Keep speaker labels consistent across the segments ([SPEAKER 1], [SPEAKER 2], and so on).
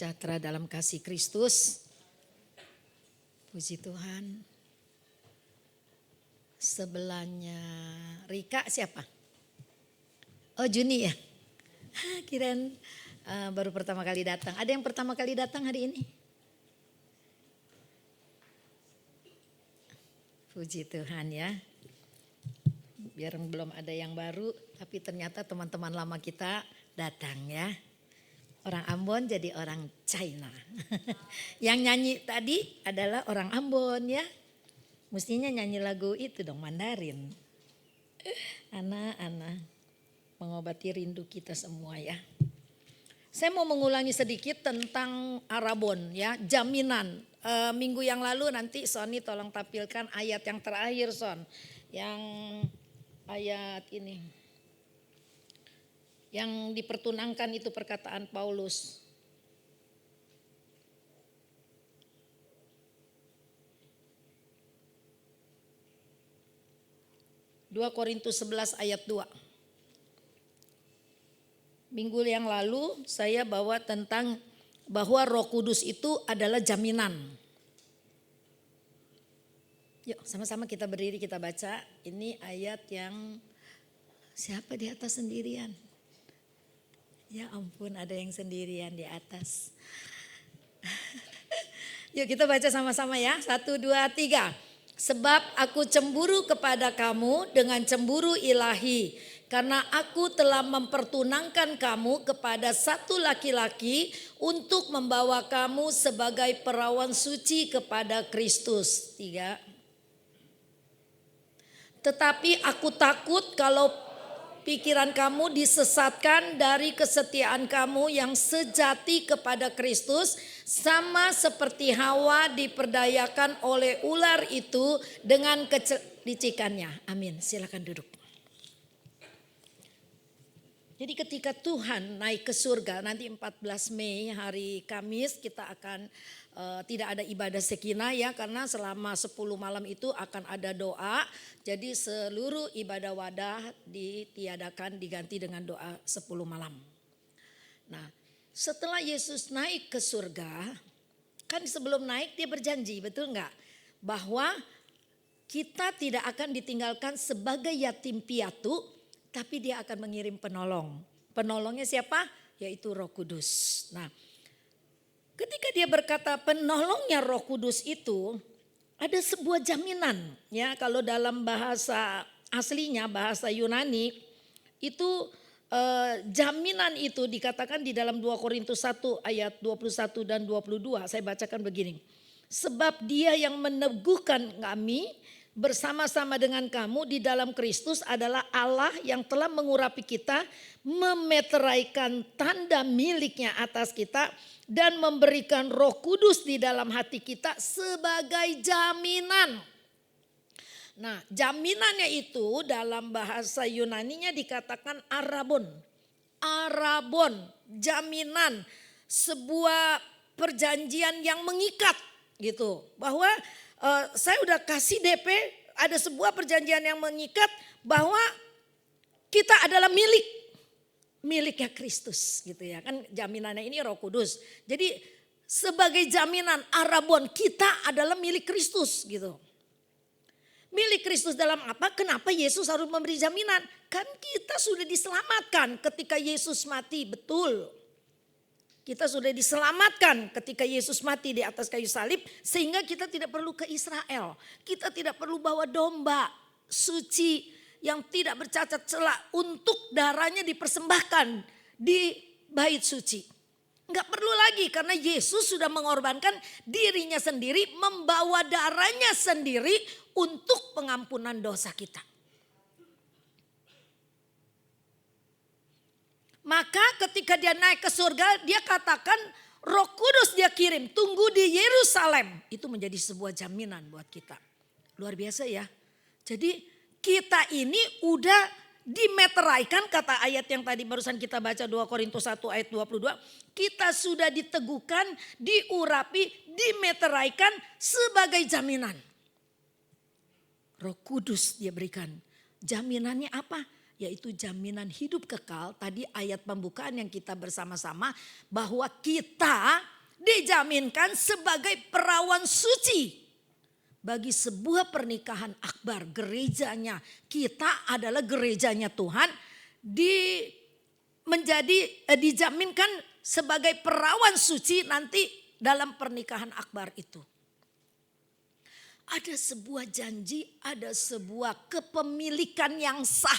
[SPEAKER 1] sejahtera dalam kasih Kristus. Puji Tuhan. Sebelahnya Rika siapa? Oh Juni ya. Kirain baru pertama kali datang. Ada yang pertama kali datang hari ini? Puji Tuhan ya. Biar belum ada yang baru, tapi ternyata teman-teman lama kita datang ya. Orang Ambon jadi orang China. Yang nyanyi tadi adalah orang Ambon ya. Mestinya nyanyi lagu itu dong, Mandarin. Ana mengobati rindu kita semua ya. Saya mau mengulangi sedikit tentang Arabon ya, jaminan. Minggu yang lalu nanti Sony tolong tampilkan ayat yang terakhir Son. Yang ayat ini. Yang dipertunangkan itu perkataan Paulus. Dua Korintus 11 ayat 2. Minggu yang lalu saya bawa tentang bahwa Roh Kudus itu adalah jaminan. Yuk sama-sama kita berdiri kita baca. Ini ayat yang siapa di atas sendirian? Ya ampun ada yang sendirian di atas. Yuk kita baca sama-sama ya. 1, 2, 3. Sebab aku cemburu kepada kamu dengan cemburu ilahi. Karena aku telah mempertunangkan kamu kepada satu laki-laki untuk membawa kamu sebagai perawan suci kepada Kristus. 3. Tetapi aku takut kalau pikiran kamu disesatkan dari kesetiaan kamu yang sejati kepada Kristus, sama seperti Hawa diperdayakan oleh ular itu dengan kelicikannya. Amin. Silakan duduk. Jadi ketika Tuhan naik ke surga nanti 14 Mei hari Kamis kita akan tidak ada ibadah sekinah ya karena selama 10 malam itu akan ada doa. Jadi seluruh ibadah wadah ditiadakan diganti dengan doa 10 malam. Nah setelah Yesus naik ke surga kan sebelum naik dia berjanji betul enggak? Bahwa kita tidak akan ditinggalkan sebagai yatim piatu tapi dia akan mengirim penolong. Penolongnya siapa? Yaitu Roh Kudus. Nah ketika dia berkata penolongnya Roh Kudus itu ada sebuah jaminan ya kalau dalam bahasa aslinya bahasa Yunani itu jaminan itu dikatakan di dalam 2 Korintus 1 ayat 21 dan 22 saya bacakan begini. Sebab dia yang meneguhkan kami bersama-sama dengan kamu di dalam Kristus adalah Allah yang telah mengurapi kita, memeteraikan tanda miliknya atas kita dan memberikan Roh Kudus di dalam hati kita sebagai jaminan. Nah, jaminannya itu dalam bahasa Yunaninya dikatakan arabon. Arabon, jaminan, sebuah perjanjian yang mengikat gitu. Bahwa saya udah kasih DP, ada sebuah perjanjian yang mengikat bahwa kita adalah miliknya Kristus gitu ya. Kan jaminannya ini Roh Kudus. Jadi sebagai jaminan arabon kita adalah milik Kristus gitu. Milik Kristus dalam apa? Kenapa Yesus harus memberi jaminan? Kan kita sudah diselamatkan ketika Yesus mati, betul. Kita sudah diselamatkan ketika Yesus mati di atas kayu salib sehingga kita tidak perlu ke Israel. Kita tidak perlu bawa domba suci yang tidak bercacat celah untuk darahnya dipersembahkan di bait suci. Enggak perlu lagi karena Yesus sudah mengorbankan dirinya sendiri, membawa darahnya sendiri untuk pengampunan dosa kita. Maka ketika dia naik ke surga dia katakan Roh Kudus dia kirim, tunggu di Yerusalem. Itu menjadi sebuah jaminan buat kita. Luar biasa ya. Jadi kita ini udah dimeteraikan kata ayat yang tadi barusan kita baca 2 Korintus 1 ayat 22. Kita sudah diteguhkan, diurapi, dimeteraikan sebagai jaminan. Roh Kudus dia berikan. Jaminannya apa? Yaitu jaminan hidup kekal. Tadi ayat pembukaan yang kita bersama-sama bahwa kita dijaminkan sebagai perawan suci bagi sebuah pernikahan akbar. Gerejanya kita adalah gerejanya Tuhan, dijaminkan sebagai perawan suci nanti dalam pernikahan akbar itu. Ada sebuah janji, ada sebuah kepemilikan yang sah.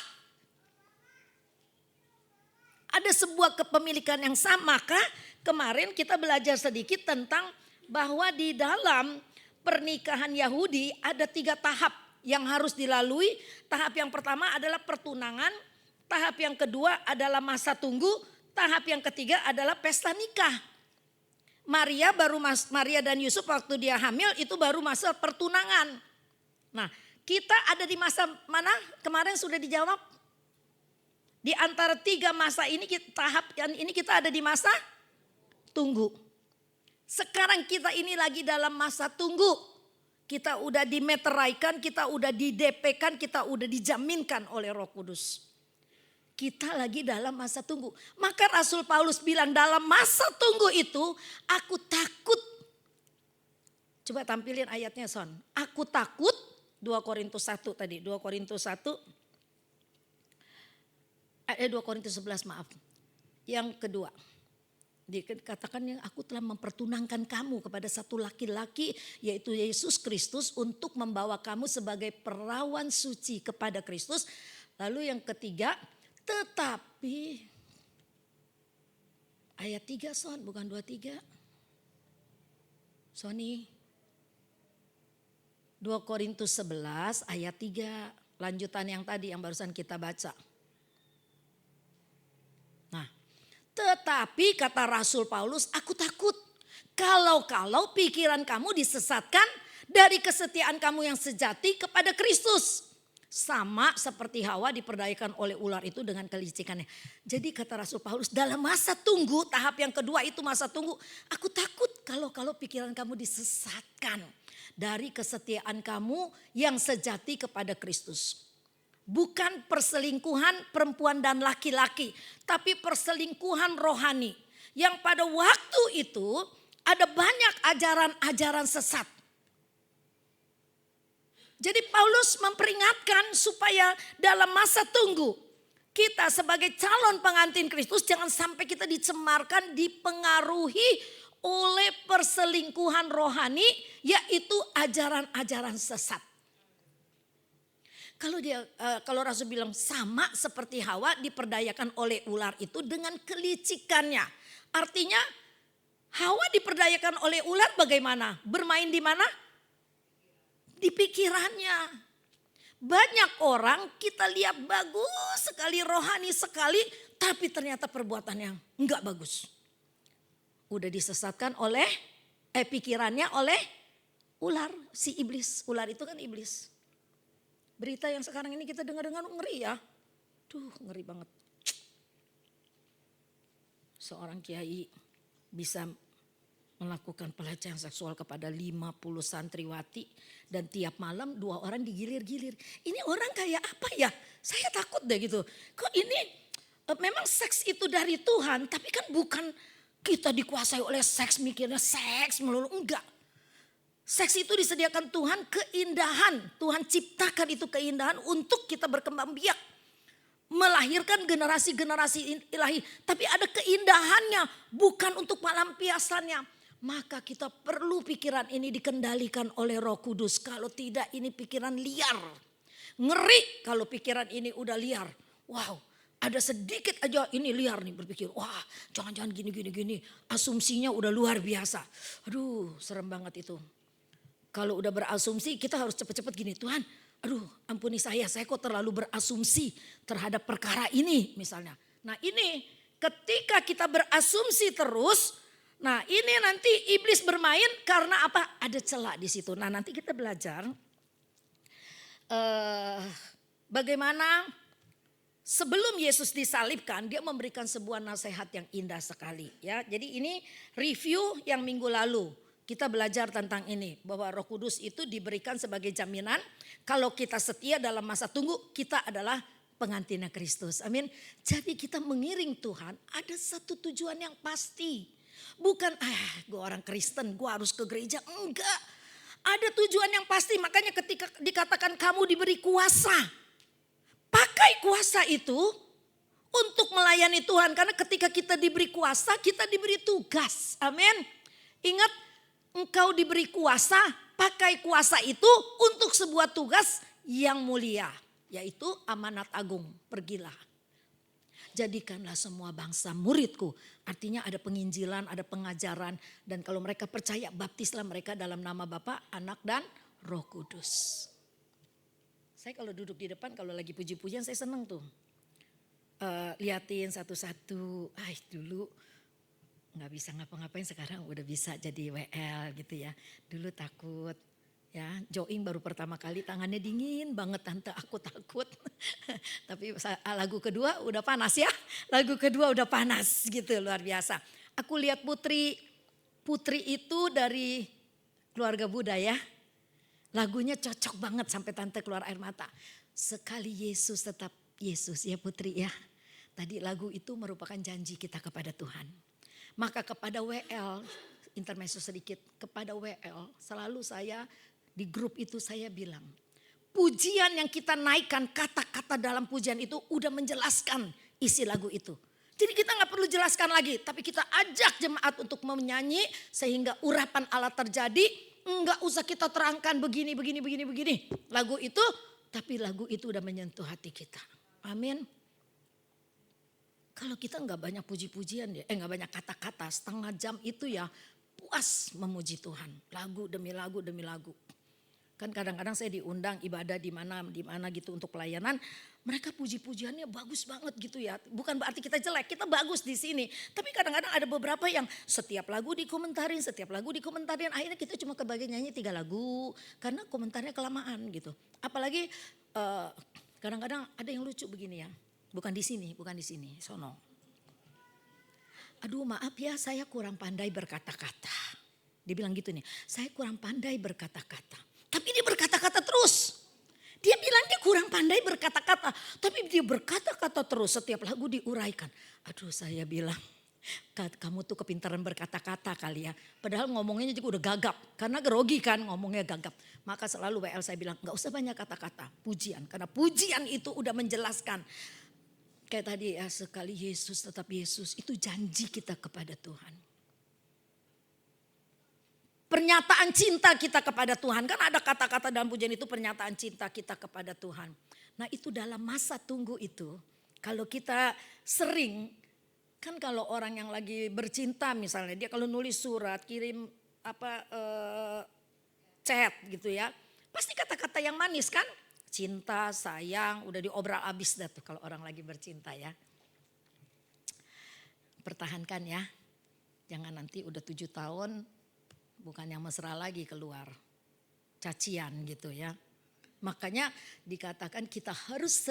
[SPEAKER 1] Ada sebuah kepemilikan yang sah. Maka kemarin kita belajar sedikit tentang bahwa di dalam pernikahan Yahudi ada 3 tahap yang harus dilalui. Tahap yang pertama adalah pertunangan. Tahap yang kedua adalah masa tunggu. Tahap yang ketiga adalah pesta nikah. Maria dan Yusuf waktu dia hamil itu baru masa pertunangan. Nah, kita ada di masa mana? Kemarin sudah dijawab. Di antara 3 masa ini, tahap ini kita ada di masa tunggu. Sekarang kita ini lagi dalam masa tunggu. Kita udah dimeteraikan, kita udah di-DP-kan, kita udah dijaminkan oleh Roh Kudus. Kita lagi dalam masa tunggu. Maka Rasul Paulus bilang dalam masa tunggu itu aku takut. Coba tampilin ayatnya Son. Aku takut 2 Korintus 1 tadi. 2 Korintus 1. 2 Korintus 11 maaf. Yang kedua. Dikatakan yang aku telah mempertunangkan kamu kepada satu laki-laki yaitu Yesus Kristus untuk membawa kamu sebagai perawan suci kepada Kristus. Lalu yang ketiga. Tetapi ayat 3 Son, bukan 23. Sony. 2 Korintus 11 ayat 3. Lanjutan yang tadi yang barusan kita baca. Nah, tetapi kata Rasul Paulus, aku takut kalau pikiran kamu disesatkan dari kesetiaan kamu yang sejati kepada Kristus. Sama seperti Hawa diperdayakan oleh ular itu dengan kelicikannya. Jadi kata Rasul Paulus dalam masa tunggu, tahap yang kedua itu masa tunggu. Aku takut kalau pikiran kamu disesatkan dari kesetiaan kamu yang sejati kepada Kristus. Bukan perselingkuhan perempuan dan laki-laki, tapi perselingkuhan rohani. Yang pada waktu itu ada banyak ajaran-ajaran sesat. Jadi Paulus memperingatkan supaya dalam masa tunggu kita sebagai calon pengantin Kristus jangan sampai kita dicemarkan, dipengaruhi oleh perselingkuhan rohani yaitu ajaran-ajaran sesat. Kalau Rasul bilang sama seperti Hawa diperdayakan oleh ular itu dengan kelicikannya. Artinya Hawa diperdayakan oleh ular bagaimana? Bermain di mana? Di pikirannya. Banyak orang kita lihat bagus sekali, rohani sekali, tapi ternyata perbuatannya enggak bagus. Udah disesatkan oleh pikirannya oleh ular, si iblis. Ular itu kan iblis. Berita yang sekarang ini kita dengar-dengar ngeri ya. Ngeri banget. Seorang kiai bisa melakukan pelecehan seksual kepada 50 santriwati dan tiap malam 2 orang digilir-gilir. Ini orang kayak apa ya? Saya takut deh gitu. Kok ini memang seks itu dari Tuhan, tapi kan bukan kita dikuasai oleh seks, mikirnya seks melulu, enggak. Seks itu disediakan Tuhan, keindahan. Tuhan ciptakan itu keindahan untuk kita berkembang biak. Melahirkan generasi-generasi ilahi. Tapi ada keindahannya, bukan untuk pelampiasannya. Maka kita perlu pikiran ini dikendalikan oleh Roh Kudus. Kalau tidak ini pikiran liar. Ngeri kalau pikiran ini udah liar. Wow, ada sedikit aja ini liar nih berpikir. Wah, jangan-jangan gini. Asumsinya udah luar biasa. Aduh, serem banget itu. Kalau udah berasumsi kita harus cepet-cepet gini. Tuhan, aduh ampuni saya kok terlalu berasumsi terhadap perkara ini misalnya. Nah ini ketika kita berasumsi terus, nah ini nanti iblis bermain karena apa? Ada celah di situ. Nah nanti kita belajar bagaimana sebelum Yesus disalibkan dia memberikan sebuah nasihat yang indah sekali. Ya, jadi ini review yang minggu lalu. Kita belajar tentang ini, bahwa Roh Kudus itu diberikan sebagai jaminan kalau kita setia dalam masa tunggu, kita adalah pengantinnya Kristus. Amin. Jadi kita mengiring Tuhan, ada satu tujuan yang pasti. Bukan gue orang Kristen gue harus ke gereja. Enggak. Ada tujuan yang pasti, makanya ketika dikatakan kamu diberi kuasa. Pakai kuasa itu untuk melayani Tuhan. Karena ketika kita diberi kuasa kita diberi tugas. Amin. Ingat, engkau diberi kuasa, pakai kuasa itu untuk sebuah tugas yang mulia. Yaitu amanat agung, pergilah. Jadikanlah semua bangsa muridku. Artinya ada penginjilan, ada pengajaran. Dan kalau mereka percaya, baptislah mereka dalam nama Bapa, Anak dan Roh Kudus. Saya kalau duduk di depan, kalau lagi puji-pujian saya seneng tuh. Liatin satu-satu. Dulu gak bisa ngapa-ngapain, sekarang udah bisa jadi WL gitu ya. Dulu takut. Ya, join baru pertama kali tangannya dingin banget tante, aku takut. Tapi lagu kedua udah panas ya. Lagu kedua udah panas gitu, luar biasa. Aku lihat Putri itu dari keluarga Buddha ya. Lagunya cocok banget sampai tante keluar air mata. Sekali Yesus tetap Yesus ya Putri ya. Tadi lagu itu merupakan janji kita kepada Tuhan. Maka kepada WL, intermezzo sedikit, kepada WL selalu saya di grup itu saya bilang, pujian yang kita naikkan, kata-kata dalam pujian itu udah menjelaskan isi lagu itu. Jadi kita gak perlu jelaskan lagi, tapi kita ajak jemaat untuk menyanyi sehingga urapan Allah terjadi. Enggak usah kita terangkan begini. Lagu itu, tapi lagu itu udah menyentuh hati kita. Amin. Kalau kita gak banyak puji-pujian ya, gak banyak kata-kata, setengah jam itu ya puas memuji Tuhan. Lagu demi lagu demi lagu. Kan kadang-kadang saya diundang ibadah di mana gitu untuk pelayanan, mereka puji-pujiannya bagus banget gitu ya. Bukan berarti kita jelek, kita bagus di sini. Tapi kadang-kadang ada beberapa yang setiap lagu dikomentarin, akhirnya kita cuma kebagian nyanyi 3 lagu karena komentarnya kelamaan gitu. Apalagi kadang-kadang ada yang lucu begini ya. Bukan di sini, sono. Aduh maaf ya, saya kurang pandai berkata-kata. Dia bilang gitu nih, saya kurang pandai berkata-kata. Tapi dia berkata-kata terus. Dia bilang dia kurang pandai berkata-kata. Tapi dia berkata-kata terus, setiap lagu diuraikan. Aduh saya bilang, kamu tuh kepintaran berkata-kata kali ya. Padahal ngomongnya juga udah gagap. Karena grogi kan ngomongnya gagap. Maka selalu WL saya bilang, gak usah banyak kata-kata, pujian. Karena pujian itu udah menjelaskan. Kayak tadi ya, sekali Yesus tetap Yesus, itu janji kita kepada Tuhan. Pernyataan cinta kita kepada Tuhan. Kan ada kata-kata dalam pujian itu pernyataan cinta kita kepada Tuhan. Nah itu dalam masa tunggu itu. Kalau kita sering, kan kalau orang yang lagi bercinta misalnya. Dia kalau nulis surat, kirim chat gitu ya. Pasti kata-kata yang manis kan. Cinta, sayang, udah diobral abis dah tuh kalau orang lagi bercinta ya. Pertahankan ya. Jangan nanti udah 7 tahun. Bukan yang mesra lagi keluar. Cacian gitu ya. Makanya dikatakan kita harus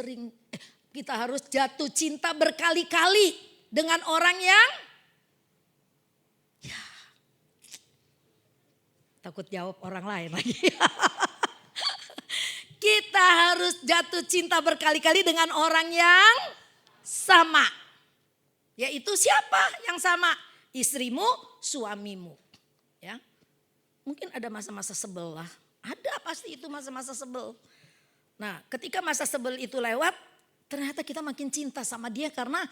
[SPEAKER 1] jatuh cinta berkali-kali dengan orang yang ya, takut jawab orang lain lagi. Kita harus jatuh cinta berkali-kali dengan orang yang sama. Yaitu siapa yang sama? Istrimu, suamimu. Ya. Mungkin ada masa-masa sebel lah. Ada pasti itu masa-masa sebel. Nah ketika masa sebel itu lewat, ternyata kita makin cinta sama dia karena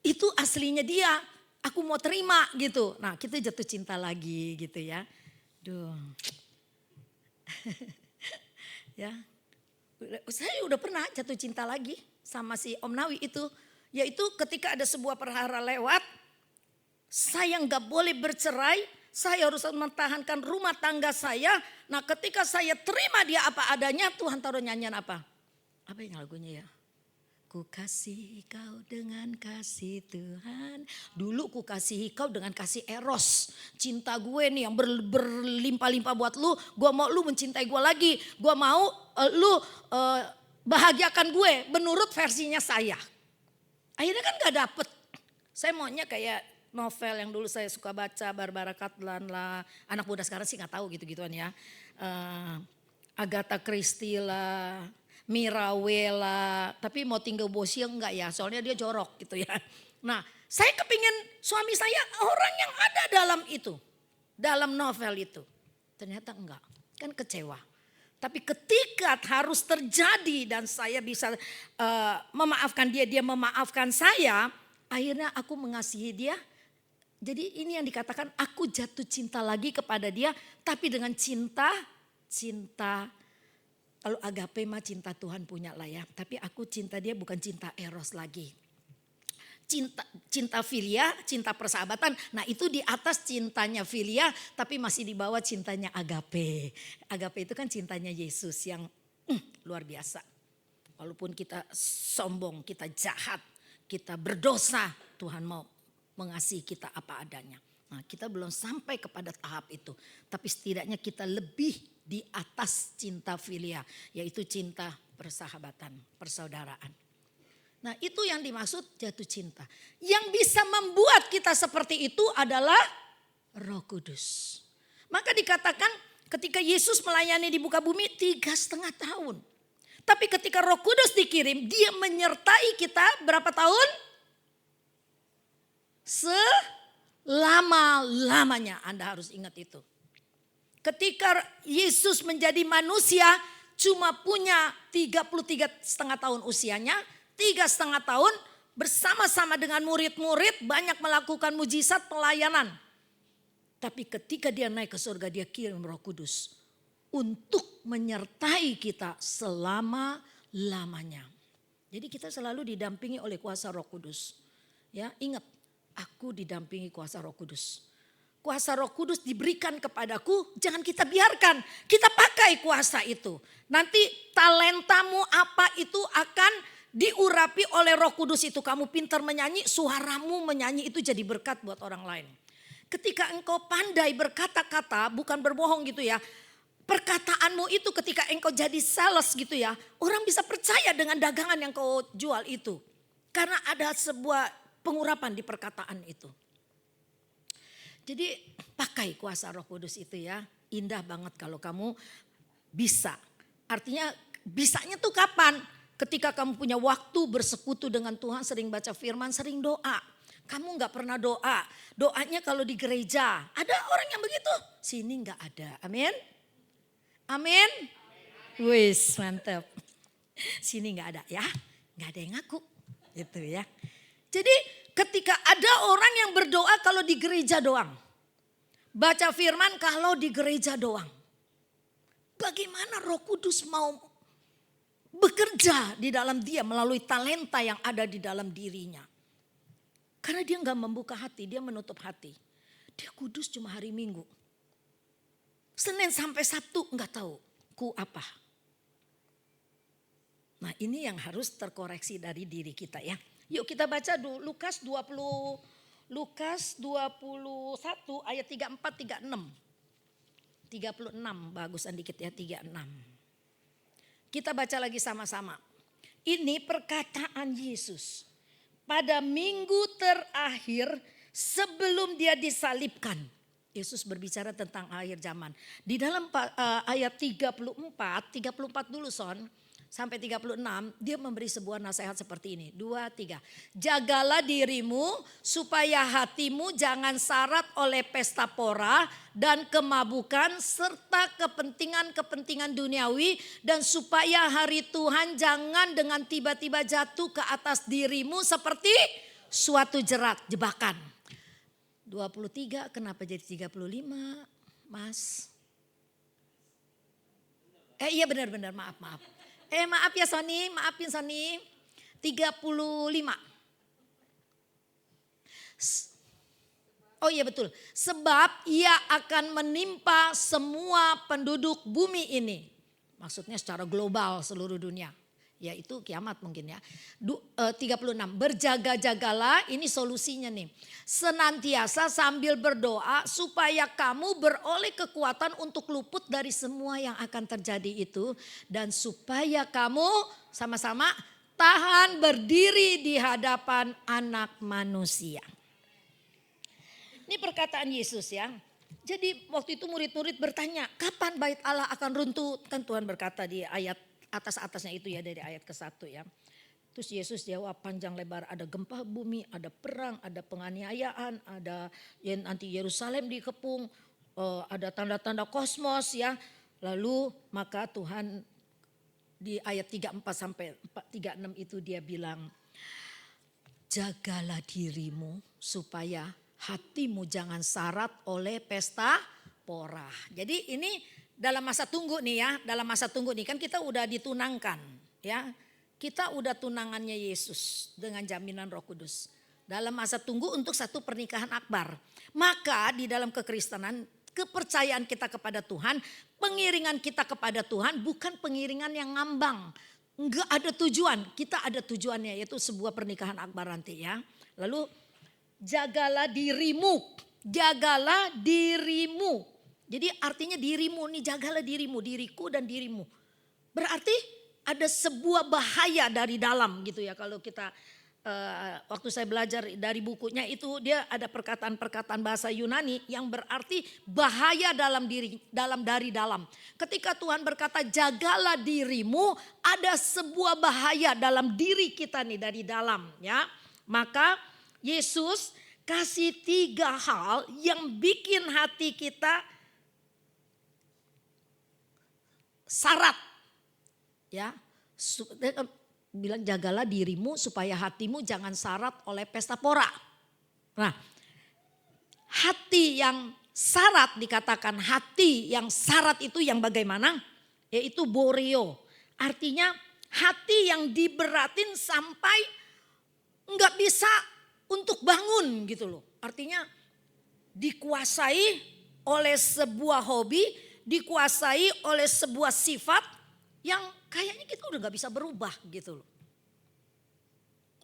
[SPEAKER 1] itu aslinya dia. Aku mau terima gitu. Nah kita jatuh cinta lagi gitu ya. Duh. Ya. Saya udah pernah jatuh cinta lagi sama si Om Nawi itu. Yaitu ketika ada sebuah perhara lewat, saya gak boleh bercerai. Saya harus mempertahankan rumah tangga saya. Nah ketika saya terima dia apa adanya, Tuhan taruh nyanyian apa? Apa yang lagunya ya? Ku kasih kau dengan kasih Tuhan. Dulu ku kasih kau dengan kasih eros. Cinta gue nih yang berlimpah-limpah buat lu. Gue mau lu mencintai gue lagi. Gue mau lu bahagiakan gue menurut versinya saya. Akhirnya kan gak dapet. Saya maunya kayak novel yang dulu saya suka baca, Barbara Katlan lah. Anak muda sekarang sih gak tahu gitu-gituan ya. Agatha Christie lah, Mirawe lah. Tapi mau tinggal Bosia enggak ya, soalnya dia jorok gitu ya. Nah Saya kepingin suami saya orang yang ada dalam itu. Dalam novel itu. Ternyata enggak. Kan kecewa. Tapi ketika harus terjadi dan saya bisa memaafkan dia, dia memaafkan saya. Akhirnya aku mengasihi dia. Jadi ini yang dikatakan aku jatuh cinta lagi kepada dia. Tapi dengan cinta. Kalau agape mah cinta Tuhan punya lah ya. Tapi aku cinta dia bukan cinta eros lagi. Cinta filia, cinta persahabatan. Nah itu di atas cintanya filia tapi masih di bawah cintanya agape. Agape itu kan cintanya Yesus yang luar biasa. Walaupun kita sombong, kita jahat, kita berdosa, Tuhan mau mengasihi kita apa adanya. Nah kita belum sampai kepada tahap itu. Tapi setidaknya kita lebih di atas cinta filia. Yaitu cinta persahabatan, persaudaraan. Nah itu yang dimaksud jatuh cinta. Yang bisa membuat kita seperti itu adalah Roh Kudus. Maka dikatakan ketika Yesus melayani di muka bumi 3,5 tahun. Tapi ketika Roh Kudus dikirim, dia menyertai kita berapa tahun? Selama-lamanya. Anda harus ingat itu. Ketika Yesus menjadi manusia cuma punya 33,5 tahun usianya. 3,5 tahun bersama-sama dengan murid-murid banyak melakukan mujizat pelayanan. Tapi ketika dia naik ke surga dia kirim Roh Kudus. Untuk menyertai kita selama-lamanya. Jadi kita selalu didampingi oleh kuasa Roh Kudus. Ya, ingat, aku didampingi kuasa Roh Kudus. Kuasa Roh Kudus diberikan kepadaku, jangan kita biarkan. Kita pakai kuasa itu. Nanti talentamu apa itu akan diurapi oleh Roh Kudus itu. Kamu pintar menyanyi, suaramu menyanyi itu jadi berkat buat orang lain. Ketika engkau pandai berkata-kata, bukan berbohong gitu ya. Perkataanmu itu ketika engkau jadi sales gitu ya. Orang bisa percaya dengan dagangan yang kau jual itu. Karena ada sebuah pengurapan di perkataan itu. Jadi pakai kuasa Roh Kudus itu ya. Indah banget kalau kamu bisa. Artinya bisanya tuh kapan? Ketika kamu punya waktu bersekutu dengan Tuhan, sering baca firman, sering doa. Kamu gak pernah doa. Doanya kalau di gereja. Ada orang yang begitu? Sini gak ada. Amin. Amin. Wis mantap. Sini gak ada ya. Gak ada yang ngaku. Gitu ya. Jadi ketika ada orang yang berdoa kalau di gereja doang. Baca firman kalau di gereja doang. Bagaimana Roh Kudus mau bekerja di dalam dia melalui talenta yang ada di dalam dirinya. Karena dia gak membuka hati, dia menutup hati. Dia kudus cuma hari Minggu. Senin sampai Sabtu gak tahu ku apa. Nah ini yang harus terkoreksi dari diri kita ya. Yuk kita baca dulu Lukas 21 ayat 34-36. 36 bagusan dikit ya 36. Kita baca lagi sama-sama. Ini perkataan Yesus pada minggu terakhir sebelum dia disalibkan. Yesus berbicara tentang akhir zaman. Di dalam ayat 34 dulu Son. Sampai 36 dia memberi sebuah nasihat seperti ini. 2, 3. Jagalah dirimu supaya hatimu jangan syarat oleh pesta pora dan kemabukan serta kepentingan-kepentingan duniawi. Dan supaya hari Tuhan jangan dengan tiba-tiba jatuh ke atas dirimu seperti suatu jebakan. 23 kenapa jadi 35 Mas? Iya benar-benar maaf. Maaf ya Sony, maafin Sony. 35. Oh iya betul. Sebab ia akan menimpa semua penduduk bumi ini. Maksudnya secara global seluruh dunia. Yaitu kiamat mungkin ya. 36. Berjaga-jagalah, ini solusinya nih. Senantiasa sambil berdoa supaya kamu beroleh kekuatan untuk luput dari semua yang akan terjadi itu. Dan supaya kamu sama-sama tahan berdiri di hadapan Anak Manusia. Ini perkataan Yesus ya. Jadi waktu itu murid-murid bertanya, kapan bait Allah akan runtuh? Kan Tuhan berkata di ayat atas-atasnya itu ya dari ayat ke-1 ya. Terus Yesus jawab panjang lebar, ada gempa bumi, ada perang, ada penganiayaan, ada nanti Yerusalem dikepung, ada tanda-tanda kosmos ya. Lalu maka Tuhan di ayat 34 sampai 36 itu dia bilang, jagalah dirimu supaya hatimu jangan syarat oleh pesta pora. Jadi ini dalam masa tunggu nih ya, dalam masa tunggu nih kan kita udah ditunangkan ya. Kita udah tunangannya Yesus dengan jaminan Roh Kudus. Dalam masa tunggu untuk satu pernikahan akbar. Maka di dalam kekristenan kepercayaan kita kepada Tuhan, pengiringan kita kepada Tuhan bukan pengiringan yang ngambang. Enggak ada tujuan, kita ada tujuannya yaitu sebuah pernikahan akbar nanti ya. Lalu jagalah dirimu, jagalah dirimu. Jadi artinya dirimu nih, jagalah dirimu, diriku dan dirimu. Berarti ada sebuah bahaya dari dalam gitu ya. Kalau kita waktu saya belajar dari bukunya itu dia ada perkataan-perkataan bahasa Yunani yang berarti bahaya dalam diri, dari dalam. Ketika Tuhan berkata jagalah dirimu, ada sebuah bahaya dalam diri kita nih dari dalam ya. Maka Yesus kasih 3 hal yang bikin hati kita syarat. Ya, bilang jagalah dirimu supaya hatimu jangan syarat oleh pesta pora. Nah, hati yang syarat dikatakan hati yang syarat itu yang bagaimana? Yaitu boreo. Artinya hati yang diberatin sampai nggak bisa untuk bangun gitu loh. Artinya dikuasai oleh sebuah hobi, dikuasai oleh sebuah sifat yang kayaknya kita udah gak bisa berubah gitu loh.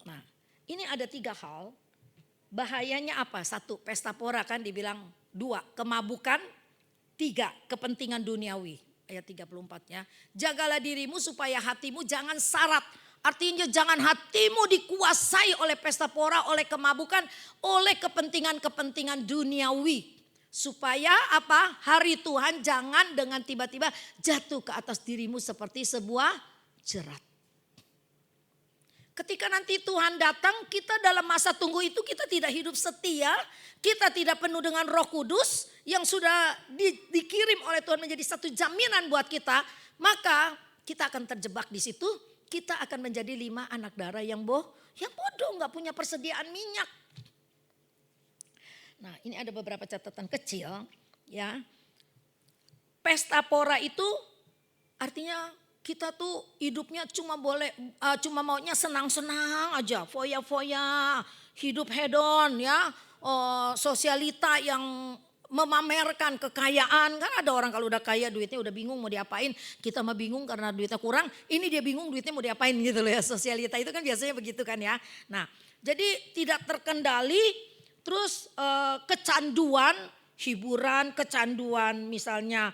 [SPEAKER 1] Nah ini ada 3 hal. Bahayanya apa? 1, pesta pora kan dibilang. 2, kemabukan. 3, kepentingan duniawi. Ayat 34-nya. Jagalah dirimu supaya hatimu jangan syarat. Artinya jangan hatimu dikuasai oleh pesta pora, oleh kemabukan, oleh kepentingan-kepentingan duniawi. Supaya apa? Hari Tuhan jangan dengan tiba-tiba jatuh ke atas dirimu seperti sebuah jerat. Ketika nanti Tuhan datang, kita dalam masa tunggu itu kita tidak hidup setia. Kita tidak penuh dengan Roh Kudus yang sudah dikirim oleh Tuhan menjadi satu jaminan buat kita. Maka kita akan terjebak di situ. Kita akan menjadi 5 anak darah yang bodoh, gak punya persediaan minyak. Nah ini ada beberapa catatan kecil ya. Pesta pora itu artinya kita tuh hidupnya cuma maunya senang-senang aja. Foya-foya, hidup hedon ya. Sosialita yang memamerkan kekayaan. Kan ada orang kalau udah kaya duitnya udah bingung mau diapain. Kita mah bingung karena duitnya kurang. Ini dia bingung duitnya mau diapain gitu loh ya. Sosialita itu kan biasanya begitu kan ya. Nah jadi tidak terkendali. Terus kecanduan, hiburan, kecanduan misalnya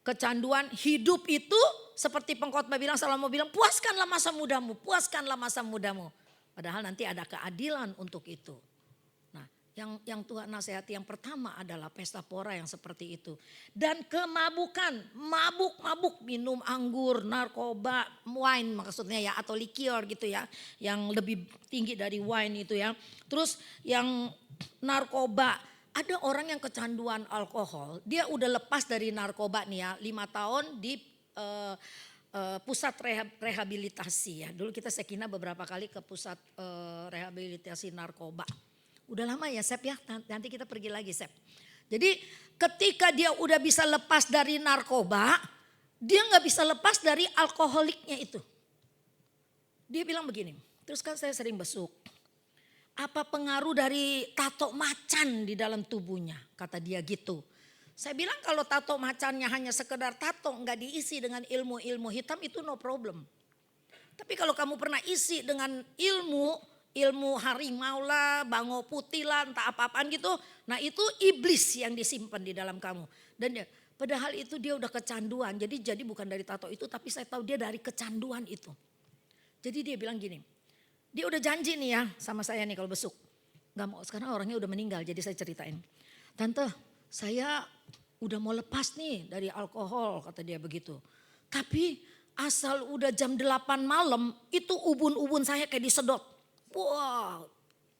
[SPEAKER 1] kecanduan hidup itu seperti pengkhotbah bilang, Salomo bilang puaskanlah masa mudamu, puaskanlah masa mudamu. Padahal nanti ada keadilan untuk itu. Nah yang Tuhan nasihati yang pertama adalah pesta pora yang seperti itu. Dan kemabukan, mabuk-mabuk minum anggur, narkoba, wine maksudnya ya atau likior gitu ya. Yang lebih tinggi dari wine itu ya. Terus yang narkoba, ada orang yang kecanduan alkohol. Dia udah lepas dari narkoba nih ya 5 tahun di pusat rehabilitasi ya. Dulu kita Sekina beberapa kali ke pusat rehabilitasi narkoba. Udah lama ya Sep ya, nanti kita pergi lagi Sep. Jadi ketika dia udah bisa lepas dari narkoba, dia gak bisa lepas dari alkoholiknya itu. Dia bilang begini, terus kan saya sering besuk. Apa pengaruh dari tato macan di dalam tubuhnya, kata dia gitu. Saya bilang kalau tato macannya hanya sekedar tato, gak diisi dengan ilmu-ilmu hitam itu no problem. Tapi kalau kamu pernah isi dengan ilmu harimau lah, bango putih lah, entah apa-apaan gitu. Nah itu iblis yang disimpan di dalam kamu. Dan padahal itu dia udah kecanduan. Jadi bukan dari tato itu tapi saya tahu dia dari kecanduan itu. Jadi dia bilang gini, dia udah janji nih ya sama saya nih kalau besuk. Gak mau, sekarang orangnya udah meninggal jadi saya ceritain. Tante saya udah mau lepas nih dari alkohol kata dia begitu. Tapi asal udah jam 8 malam itu ubun-ubun saya kayak disedot. Wah,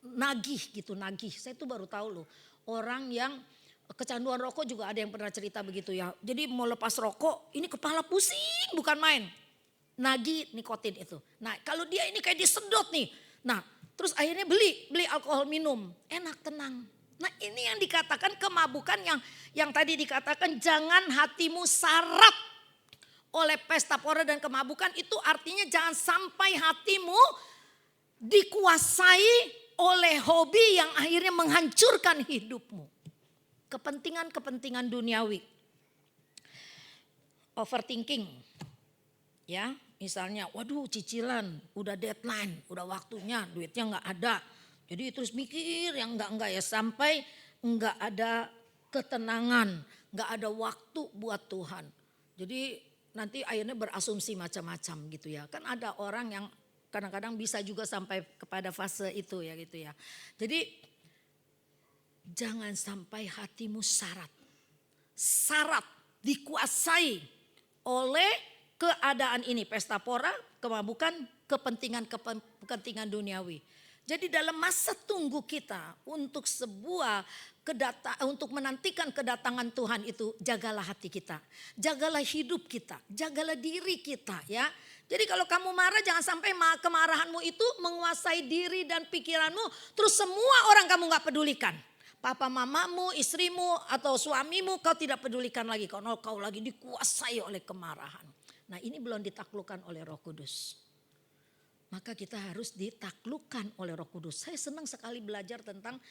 [SPEAKER 1] nagih gitu, nagih. Saya tuh baru tahu loh, orang yang kecanduan rokok juga ada yang pernah cerita begitu ya. Jadi mau lepas rokok, ini kepala pusing bukan main. Nagih nikotin itu. Nah, kalau dia ini kayak disedot nih. Nah, terus akhirnya beli alkohol minum, enak tenang. Nah, ini yang dikatakan kemabukan yang tadi dikatakan jangan hatimu syarat oleh pesta pora dan kemabukan, itu artinya jangan sampai hatimu dikuasai oleh hobi yang akhirnya menghancurkan hidupmu. Kepentingan-kepentingan duniawi. Overthinking. Ya, misalnya waduh cicilan, udah deadline, udah waktunya, duitnya nggak ada. Jadi terus mikir yang enggak ya, sampai enggak ada ketenangan, enggak ada waktu buat Tuhan. Jadi nanti akhirnya berasumsi macam-macam gitu ya. Kan ada orang yang kadang-kadang bisa juga sampai kepada fase itu ya gitu ya. Jadi jangan sampai hatimu syarat dikuasai oleh keadaan ini, pesta pora, kemabukan, kepentingan duniawi. Jadi dalam masa tunggu kita untuk untuk menantikan kedatangan Tuhan itu, jagalah hati kita, jagalah hidup kita, jagalah diri kita ya. Jadi kalau kamu marah jangan sampai kemarahanmu itu menguasai diri dan pikiranmu, terus semua orang kamu gak pedulikan. Papa mamamu, istrimu atau suamimu kau tidak pedulikan lagi karena kau lagi dikuasai oleh kemarahan. Nah, ini belum ditaklukkan oleh Roh Kudus. Maka kita harus ditaklukkan oleh Roh Kudus. Saya senang sekali belajar tentang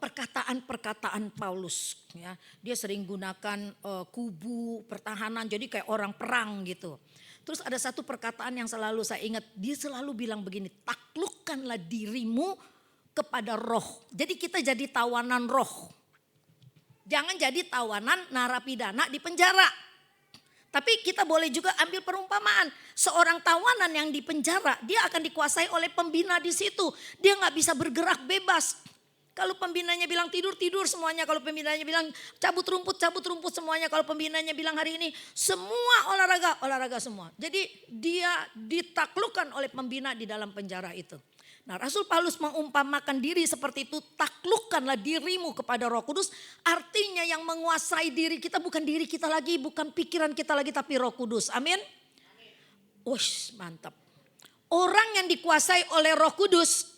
[SPEAKER 1] perkataan-perkataan Paulus. Ya, dia sering gunakan kubu pertahanan, jadi kayak orang perang gitu. Terus ada satu perkataan yang selalu saya ingat, dia selalu bilang begini, taklukkanlah dirimu kepada roh. Jadi kita jadi tawanan roh. Jangan jadi tawanan narapidana di penjara. Tapi kita boleh juga ambil perumpamaan. Seorang tawanan yang di penjara, dia akan dikuasai oleh pembina di situ. Dia nggak bisa bergerak bebas. Kalau pembinanya bilang tidur semuanya. Kalau pembinanya bilang cabut rumput semuanya. Kalau pembinanya bilang hari ini semua olahraga semua. Jadi dia ditaklukkan oleh pembina di dalam penjara itu. Nah, Rasul Paulus mengumpamakan diri seperti itu, taklukkanlah dirimu kepada Roh Kudus. Artinya yang menguasai diri kita bukan diri kita lagi, bukan pikiran kita lagi, tapi Roh Kudus. Amin. Wush, mantap. Orang yang dikuasai oleh Roh Kudus,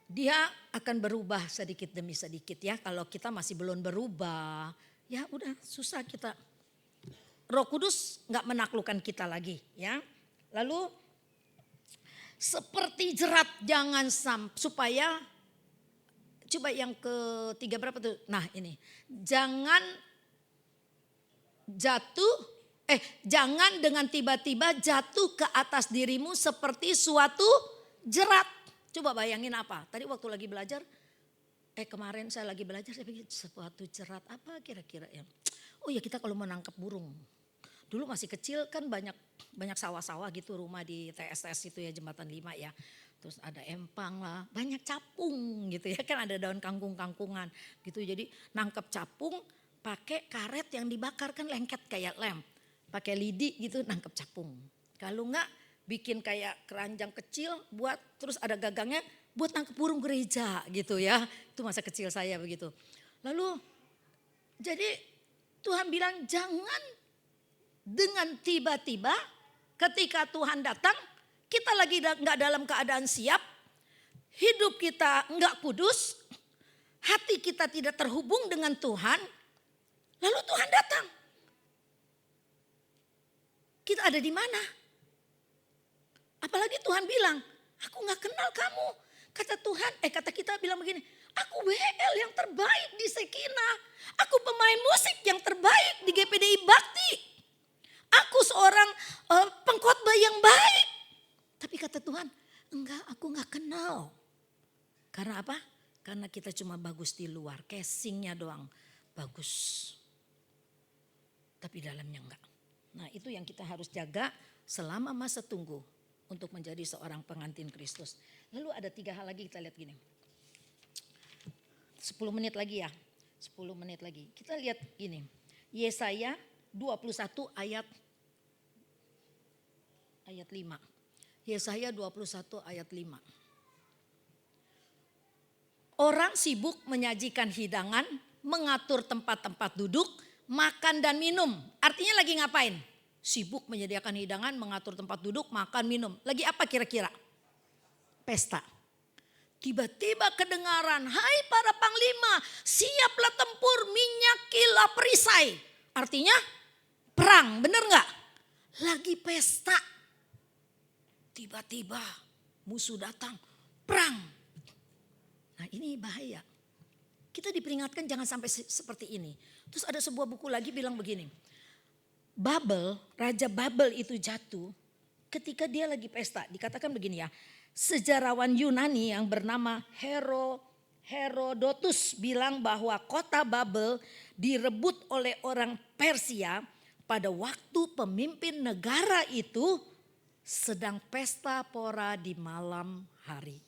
[SPEAKER 1] dia akan berubah sedikit demi sedikit ya. Kalau kita masih belum berubah, ya udah susah kita. Roh Kudus nggak menaklukkan kita lagi ya. Lalu seperti jerat, jangan supaya, coba yang ketiga berapa tuh? Nah ini, jangan dengan tiba-tiba jatuh ke atas dirimu seperti suatu jerat. Coba bayangin apa? Tadi waktu lagi belajar, kemarin saya lagi belajar, saya pikir suatu jerat apa kira-kira ya? Oh ya, kita kalau menangkap burung. Dulu masih kecil kan banyak sawah-sawah gitu, rumah di TSS itu ya, Jembatan 5 ya. Terus ada empang lah, banyak capung gitu ya, kan ada daun kangkung-kangkungan gitu. Jadi nangkep capung pakai karet yang dibakar, kan lengket kayak lem. Pakai lidi gitu nangkep capung. Kalau enggak bikin kayak keranjang kecil buat, terus ada gagangnya buat nangkep burung gereja gitu ya. Itu masa kecil saya begitu. Lalu jadi Tuhan bilang jangan dengan tiba-tiba ketika Tuhan datang, kita lagi nggak dalam keadaan siap, hidup kita nggak kudus, hati kita tidak terhubung dengan Tuhan, lalu Tuhan datang. Kita ada di mana? Apalagi Tuhan bilang, aku nggak kenal kamu. Kata Tuhan, kata kita bilang begini, aku WL yang terbaik di Sekina, aku pemain musik yang terbaik di GPDI Bakti. Aku seorang pengkhotbah yang baik. Tapi kata Tuhan, enggak, aku enggak kenal. Karena apa? Karena kita cuma bagus di luar, casingnya doang bagus. Tapi dalamnya enggak. Nah, itu yang kita harus jaga selama masa tunggu untuk menjadi seorang pengantin Kristus. Lalu ada 3 hal lagi, kita lihat gini. 10 menit lagi ya. 10 menit lagi. Kita lihat gini. Yesaya 21 ayat ayat 5. Yesaya 21 ayat 5. Orang sibuk menyajikan hidangan, mengatur tempat-tempat duduk, makan dan minum. Artinya lagi ngapain? Sibuk menyediakan hidangan, mengatur tempat duduk, makan, minum. Lagi apa kira-kira? Pesta. Tiba-tiba kedengaran, hai para panglima, siaplah tempur, minyakilah perisai. Artinya perang, bener gak? Lagi pesta. Tiba-tiba musuh datang, perang. Nah ini bahaya. Kita diperingatkan jangan sampai seperti ini. Terus ada sebuah buku lagi bilang begini. Babel, Raja Babel itu jatuh ketika dia lagi pesta. Dikatakan begini ya. Sejarawan Yunani yang bernama Herodotus bilang bahwa kota Babel direbut oleh orang Persia pada waktu pemimpin negara itu sedang pesta pora di malam hari.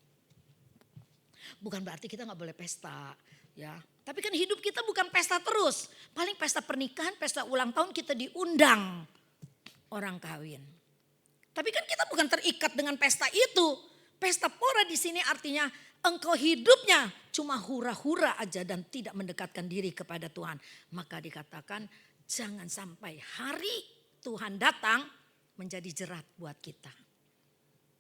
[SPEAKER 1] Bukan berarti kita gak boleh pesta ya. Tapi kan hidup kita bukan pesta terus. Paling pesta pernikahan, pesta ulang tahun kita diundang orang kawin. Tapi kan kita bukan terikat dengan pesta itu. Pesta pora di sini artinya engkau hidupnya cuma hura-hura aja dan tidak mendekatkan diri kepada Tuhan. Maka dikatakan jangan sampai hari Tuhan datang menjadi jerat buat kita.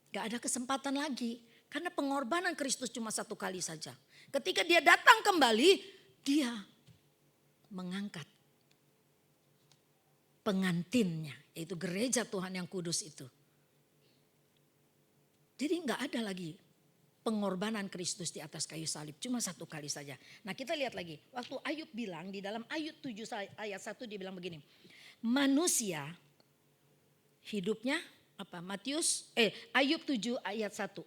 [SPEAKER 1] Gak ada kesempatan lagi. Karena pengorbanan Kristus cuma satu kali saja. Ketika dia datang kembali, dia mengangkat pengantinnya. Yaitu gereja Tuhan yang kudus itu. Jadi gak ada lagi pengorbanan Kristus di atas kayu salib. Cuma satu kali saja. Nah kita lihat lagi. Waktu Ayub bilang di dalam Ayub 7 ayat 1 dia bilang begini. Manusia hidupnya apa? Ayub 7 ayat 1.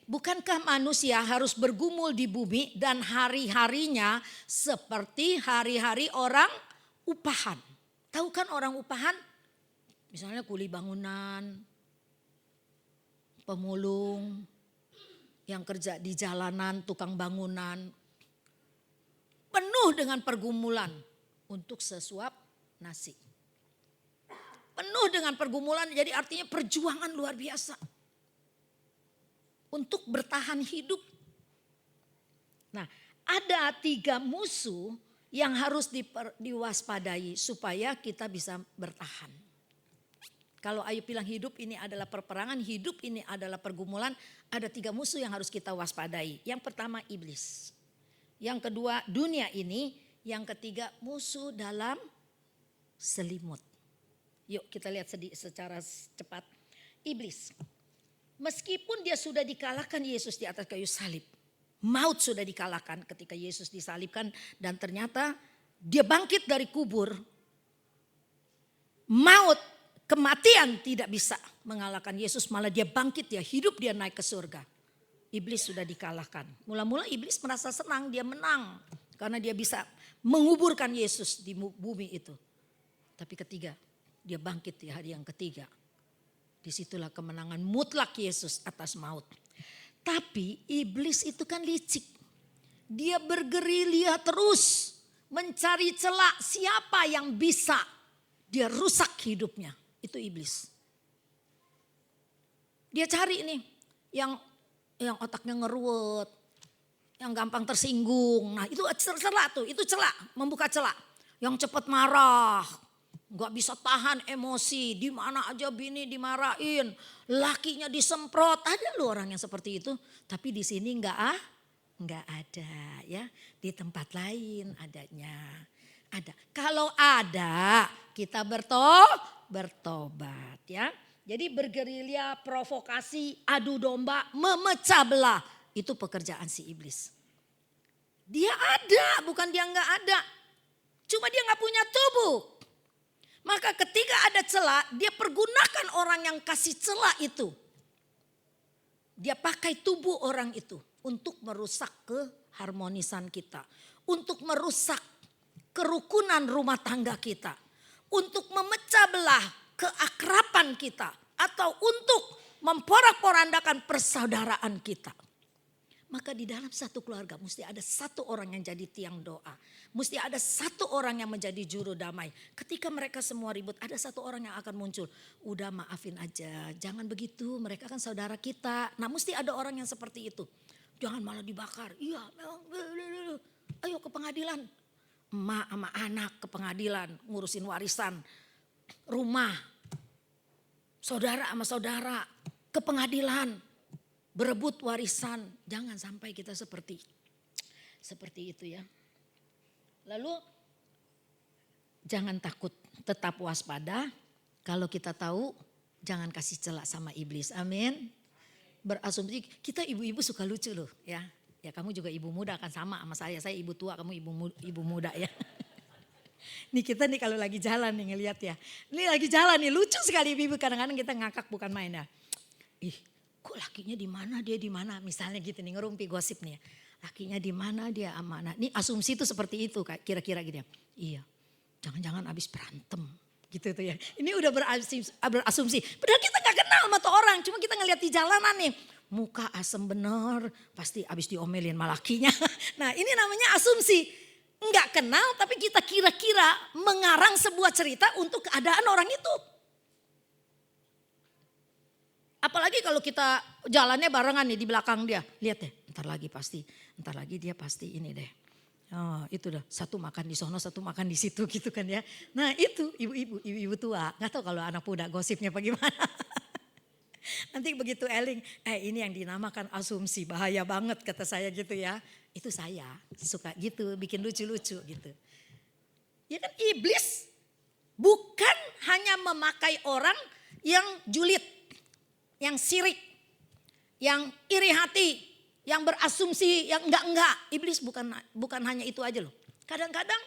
[SPEAKER 1] Bukankah manusia harus bergumul di bumi dan hari-harinya seperti hari-hari orang upahan. Tahu kan orang upahan? Misalnya kuli bangunan, pemulung, yang kerja di jalanan, tukang bangunan. Penuh dengan pergumulan untuk sesuap nasi. Penuh dengan pergumulan jadi artinya perjuangan luar biasa. Untuk bertahan hidup. Nah ada 3 musuh yang harus diwaspadai supaya kita bisa bertahan. Kalau Ayub bilang hidup ini adalah perperangan, hidup ini adalah pergumulan. Ada 3 musuh yang harus kita waspadai. Yang pertama iblis. Yang kedua dunia ini. Yang ketiga musuh dalam selimut. Yuk kita lihat secara cepat. Iblis. Meskipun dia sudah dikalahkan Yesus di atas kayu salib. Maut sudah dikalahkan ketika Yesus disalibkan. Dan ternyata dia bangkit dari kubur. Maut, kematian tidak bisa mengalahkan Yesus. Malah dia bangkit, dia hidup, dia naik ke surga. Iblis sudah dikalahkan. Mula-mula iblis merasa senang, dia menang. Karena dia bisa menguburkan Yesus di bumi itu. Tapi ketiga, dia bangkit di hari yang ketiga. Disitulah kemenangan mutlak Yesus atas maut. Tapi iblis itu kan licik. Dia bergerilya terus mencari celah siapa yang bisa dia rusak hidupnya. Itu iblis. Dia cari nih yang otaknya ngeruwet, yang gampang tersinggung. Nah itu celah tuh, itu celah, membuka celah. Yang cepat marah. Gak bisa tahan emosi, di mana aja bini dimarahin, lakinya disemprot. Ada loh orang yang seperti itu, tapi di sini nggak ada ya. Di tempat lain adanya. Ada. Kalau ada, kita bertobat ya. Jadi bergerilya, provokasi, adu domba, memecah belah, itu pekerjaan si iblis. Dia ada, bukan dia nggak ada. Cuma dia nggak punya tubuh. Maka ketika ada celah, dia pergunakan orang yang kasih celah itu. Dia pakai tubuh orang itu untuk merusak keharmonisan kita. Untuk merusak kerukunan rumah tangga kita. Untuk memecah belah keakraban kita. Atau untuk memporak-porandakan persaudaraan kita. Maka di dalam satu keluarga mesti ada satu orang yang jadi tiang doa. Mesti ada satu orang yang menjadi juru damai. Ketika mereka semua ribut, ada satu orang yang akan muncul. Udah maafin aja, jangan begitu, mereka kan saudara kita. Nah mesti ada orang yang seperti itu. Jangan malah dibakar, iya ayo ke pengadilan. Emak sama anak ke pengadilan, ngurusin warisan, rumah. Saudara sama saudara ke pengadilan. Berebut warisan, jangan sampai kita seperti itu ya. Lalu jangan takut, tetap waspada. Kalau kita tahu, jangan kasih celah sama iblis. Amin. Berasumsi kita ibu-ibu suka lucu loh ya. Ya kamu juga ibu muda kan sama saya. Saya ibu tua, kamu ibu muda ya. Nih kita nih kalau lagi jalan nih ngelihat ya. Ini lagi jalan nih lucu sekali ibu-ibu, kadang-kadang kita ngakak bukan main ya. Ih, kok lakinya di mana, dia di mana, misalnya gitu nih, ngerumpi gosip nih ya. Lakinya di mana, dia amanah. Nih asumsi itu seperti itu kira-kira gitu ya. Iya, jangan-jangan abis berantem gitu tuh ya. Ini udah berasumsi. Padahal kita gak kenal sama tuh orang, cuma kita ngeliat di jalanan nih. Muka asem bener, pasti abis diomelin sama lakinya. Nah ini namanya asumsi. Enggak kenal tapi kita kira-kira mengarang sebuah cerita untuk keadaan orang itu. Apalagi kalau kita jalannya barengan nih di belakang dia. Lihat deh, ntar lagi dia pasti ini deh. Oh itu dah, satu makan di sono, satu makan di situ gitu kan ya. Nah itu ibu-ibu tua. Gak tahu kalau anak muda gosipnya bagaimana. Nanti begitu Eling, ini yang dinamakan asumsi, bahaya banget kata saya gitu ya. Itu saya suka gitu, bikin lucu-lucu gitu. Ya kan iblis bukan hanya memakai orang yang julid, yang sirik, yang iri hati, yang berasumsi, yang enggak. Iblis bukan hanya itu aja loh. Kadang-kadang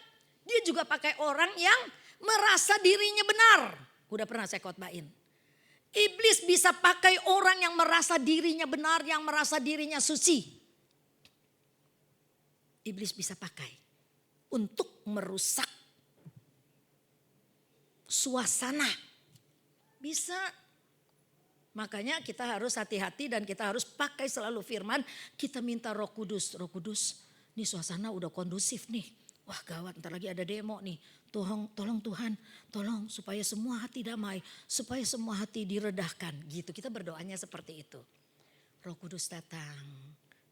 [SPEAKER 1] dia juga pakai orang yang merasa dirinya benar. Udah pernah saya khotbahin. Iblis bisa pakai orang yang merasa dirinya benar, yang merasa dirinya suci. Iblis bisa pakai untuk merusak suasana. Bisa. Makanya kita harus hati-hati dan kita harus pakai selalu firman. Kita minta Roh Kudus. Roh Kudus, nih suasana udah kondusif nih. Wah gawat, ntar lagi ada demo nih. Tolong Tuhan, tolong supaya semua hati damai. Supaya semua hati diredahkan gitu. Kita berdoanya seperti itu. Roh Kudus datang.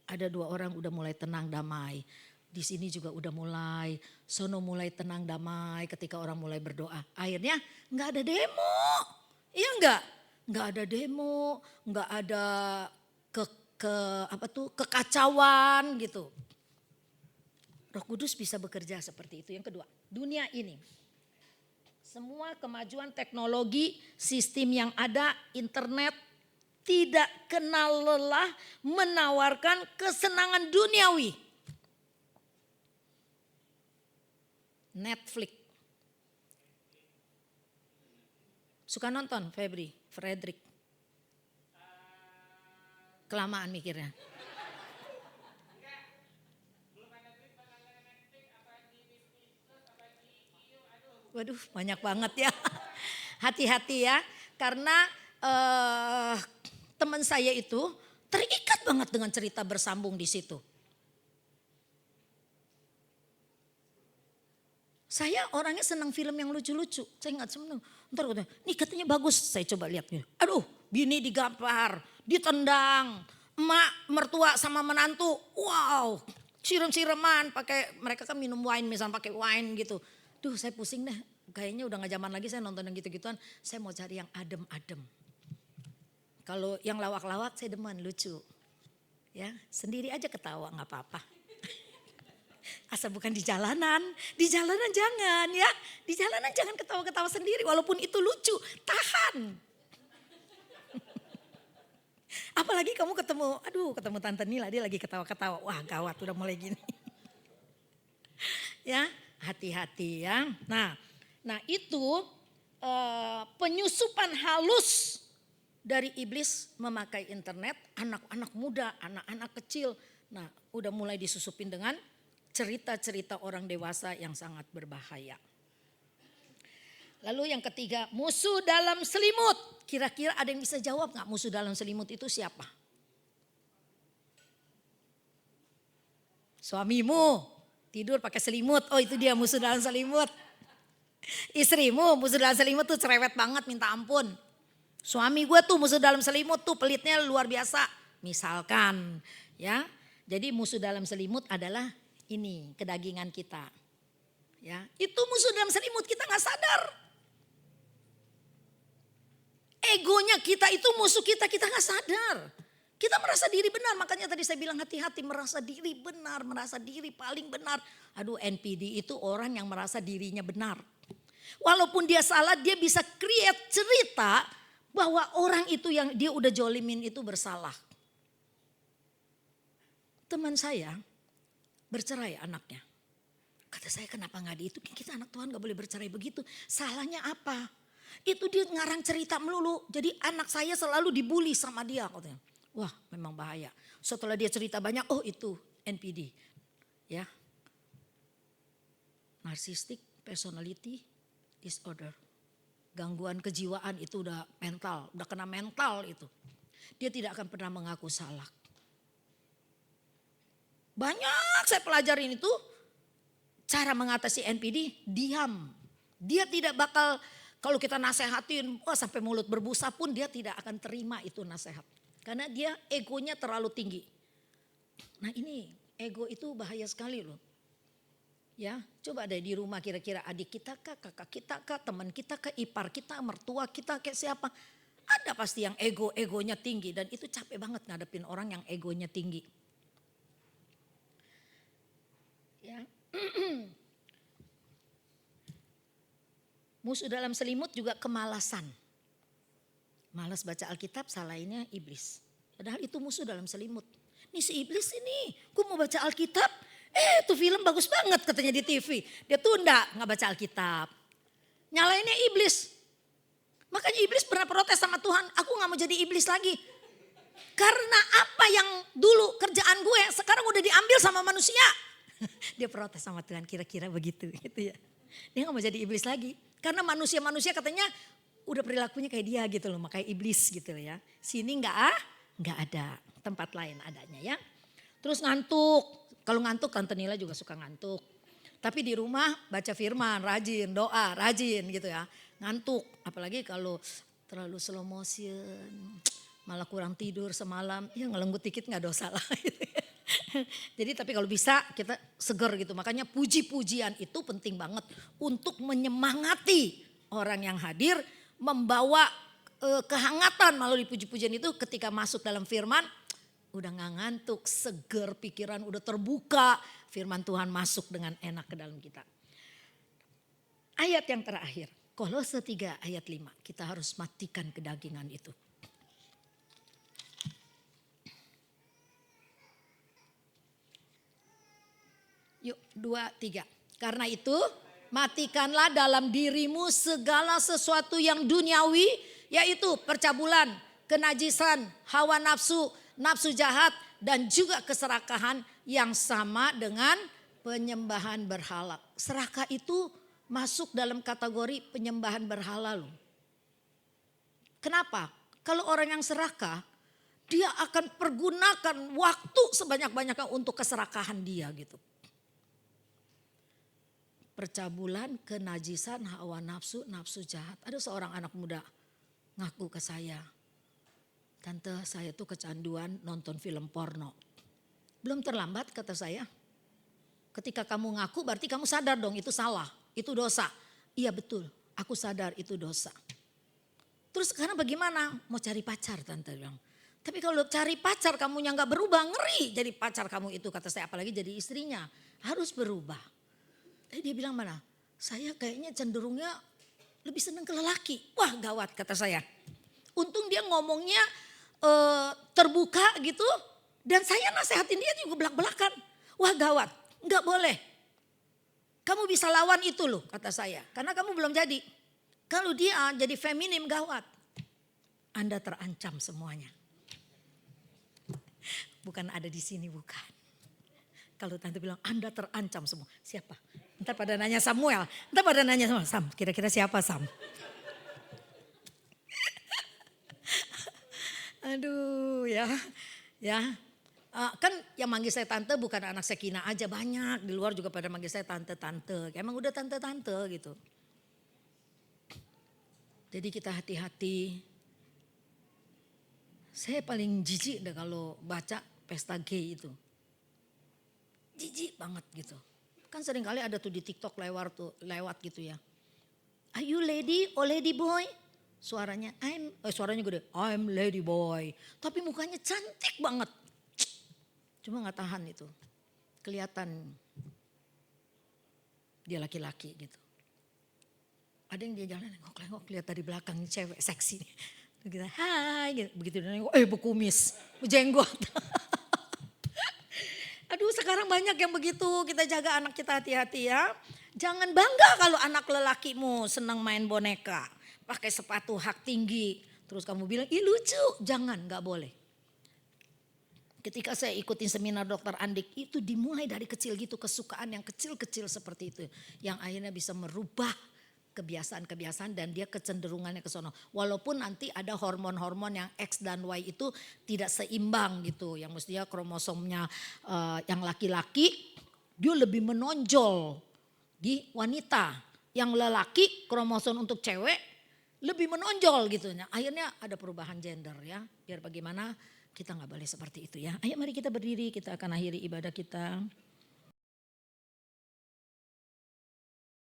[SPEAKER 1] Ada 2 orang udah mulai tenang damai. Di sini juga udah mulai, sono mulai tenang damai ketika orang mulai berdoa. Akhirnya nggak ada demo, iya nggak ada demo, nggak ada kekacauan gitu. Roh Kudus bisa bekerja seperti itu. Yang kedua, dunia ini, semua kemajuan teknologi, sistem yang ada, internet tidak kenal lelah menawarkan kesenangan duniawi. Netflix. Suka nonton Frederick? Kelamaan mikirnya. Waduh banyak banget ya. Hati-hati ya. Karena teman saya itu terikat banget dengan cerita bersambung di situ. Saya orangnya senang film yang lucu-lucu. Saya nggak senang. Ntar katanya, nih katanya bagus. Saya coba lihatnya. Aduh, bini digampar, ditendang, emak, mertua sama menantu. Wow, sirem-sireman. Mereka kan minum wine, misalnya pakai wine gitu. Duh, saya pusing deh. Kayaknya udah nggak zaman lagi saya nonton yang gitu-gituan. Saya mau cari yang adem-adem. Kalau yang lawak-lawak saya demen, lucu. Ya, sendiri aja ketawa nggak apa-apa. Asal bukan di jalanan jangan ya. Di jalanan jangan ketawa-ketawa sendiri walaupun itu lucu, tahan. Apalagi kamu ketemu Tante Nila dia lagi ketawa-ketawa. Wah gawat udah mulai gini. Ya hati-hati ya. Nah itu penyusupan halus dari iblis memakai internet. Anak-anak muda, anak-anak kecil. Nah udah mulai disusupin dengan cerita-cerita orang dewasa yang sangat berbahaya. Lalu yang ketiga, musuh dalam selimut. Kira-kira ada yang bisa jawab gak musuh dalam selimut itu siapa? Suamimu tidur pakai selimut, oh itu dia musuh dalam selimut. Istrimu musuh dalam selimut tuh cerewet banget minta ampun. Suami gue tuh musuh dalam selimut tuh pelitnya luar biasa. Misalkan ya. Jadi musuh dalam selimut adalah ini kedagingan kita. Ya, itu musuh dalam selimut kita nggak sadar. Egonya kita itu musuh kita nggak sadar. Kita merasa diri benar, makanya tadi saya bilang hati-hati merasa diri benar, merasa diri paling benar. Aduh, NPD itu orang yang merasa dirinya benar. Walaupun dia salah, dia bisa create cerita bahwa orang itu yang dia udah jolimin itu bersalah. Teman saya bercerai anaknya. Kata saya kenapa gak itu? Kita anak Tuhan gak boleh bercerai begitu. Salahnya apa? Itu dia ngarang cerita melulu. Jadi anak saya selalu dibully sama dia. Katanya. Wah memang bahaya. Setelah dia cerita banyak, oh itu NPD. Ya. Narcissistic personality disorder. Gangguan kejiwaan itu udah mental. Udah kena mental itu. Dia tidak akan pernah mengaku salah. Banyak saya pelajarin itu. Cara mengatasi NPD, diam. Dia tidak bakal, kalau kita nasehatin, wah sampai mulut berbusa pun dia tidak akan terima itu nasehat. Karena dia egonya terlalu tinggi. Nah ini ego itu bahaya sekali loh. Ya, coba deh di rumah kira-kira adik kita kah, kakak kita kah, teman kita kah, ipar kita, mertua kita kayak siapa. Ada pasti yang egonya tinggi dan itu capek banget ngadepin orang yang egonya tinggi. Ya. Musuh dalam selimut juga kemalasan. Malas baca Alkitab, salahinnya iblis. Padahal itu musuh dalam selimut. Nih si iblis ini, gue mau baca Alkitab. Tuh film bagus banget katanya di TV. Dia tunda gak baca Alkitab. Nyalainnya iblis. Makanya iblis pernah protes sama Tuhan. Aku gak mau jadi iblis lagi. Karena apa yang dulu kerjaan gue sekarang udah diambil sama manusia. Dia protes sama Tuhan kira-kira begitu gitu ya. Dia gak mau jadi iblis lagi. Karena manusia-manusia katanya udah perilakunya kayak dia gitu loh. Makanya iblis gitu loh ya. Sini nggak ada, tempat lain adanya ya. Terus ngantuk. Kalau ngantuk Tante Nila juga suka ngantuk. Tapi di rumah baca firman, rajin, doa, rajin gitu ya. Ngantuk. Apalagi kalau terlalu slow motion. Malah kurang tidur semalam. Ya ngelenggut dikit gak dosa lah. Jadi tapi kalau bisa kita seger gitu. Makanya puji-pujian itu penting banget. Untuk menyemangati orang yang hadir. Membawa kehangatan melalui puji-pujian itu ketika masuk dalam firman. Udah gak ngantuk, seger, pikiran udah terbuka. Firman Tuhan masuk dengan enak ke dalam kita. Ayat yang terakhir. Kolose 3 ayat 5. Kita harus matikan kedagingan itu. Yuk 2, 3. Karena itu matikanlah dalam dirimu segala sesuatu yang duniawi. Yaitu percabulan, kenajisan, hawa nafsu, nafsu jahat. Dan juga keserakahan yang sama dengan penyembahan berhala. Serakah itu masuk dalam kategori penyembahan berhala loh. Kenapa? Kalau orang yang serakah, dia akan pergunakan waktu sebanyak-banyaknya untuk keserakahan dia gitu. Percabulan, kenajisan, hawa nafsu, nafsu jahat. Ada seorang anak muda ngaku ke saya. Tante saya tuh kecanduan nonton film porno. Belum terlambat kata saya. Ketika kamu ngaku berarti kamu sadar dong itu salah. Itu dosa. Iya betul aku sadar itu dosa. Terus sekarang bagaimana? Mau cari pacar tante bilang. Tapi kalau cari pacar kamunya gak berubah ngeri. Jadi pacar kamu itu kata saya apalagi jadi istrinya. Harus berubah. Dia bilang mana? Saya kayaknya cenderungnya lebih senang ke lelaki. Wah gawat kata saya. Untung dia ngomongnya terbuka gitu. Dan saya nasehatin dia juga belak-belakan. Wah gawat, nggak boleh. Kamu bisa lawan itu loh kata saya. Karena kamu belum jadi. Kalau dia jadi feminim gawat. Anda terancam semuanya. Bukan ada di sini bukan. Kalau tante bilang Anda terancam semua. Siapa? Ntar pada nanya Samuel. Ntar pada nanya Sam. Kira-kira siapa Sam? Aduh ya. Kan yang manggil saya tante bukan anak Sekina aja, banyak di luar juga pada manggil saya tante-tante. Emang udah tante-tante gitu. Jadi kita hati-hati. Saya paling jijik deh kalau baca pesta gay itu. Jijik banget gitu. Kan sering kali ada tuh di TikTok lewat gitu ya. Are you lady or lady boy? Suaranya suaranya gede, I'm lady boy. Tapi mukanya cantik banget. Cuma gak tahan itu. Kelihatan dia laki-laki gitu. Ada yang dia jalan nengok-nengok lihat dari belakang cewek seksi nih. Kita hai gitu. Begitu dia nengok berkumis, berjenggot. Aduh sekarang banyak yang begitu, kita jaga anak kita hati-hati ya. Jangan bangga kalau anak lelakimu senang main boneka. Pakai sepatu hak tinggi. Terus kamu bilang, ih lucu. Jangan, gak boleh. Ketika saya ikutin seminar dokter Andik itu dimulai dari kecil gitu. Kesukaan yang kecil-kecil seperti itu. Yang akhirnya bisa merubah kebiasaan-kebiasaan dan dia kecenderungannya ke sono. Walaupun nanti ada hormon-hormon yang X dan Y itu tidak seimbang gitu. Yang mestinya kromosomnya yang laki-laki dia lebih menonjol di wanita. Yang lelaki kromosom untuk cewek lebih menonjol gitu. Akhirnya ada perubahan gender ya. Biar bagaimana kita gak boleh seperti itu ya. Ayo mari kita berdiri, kita akan akhiri ibadah kita.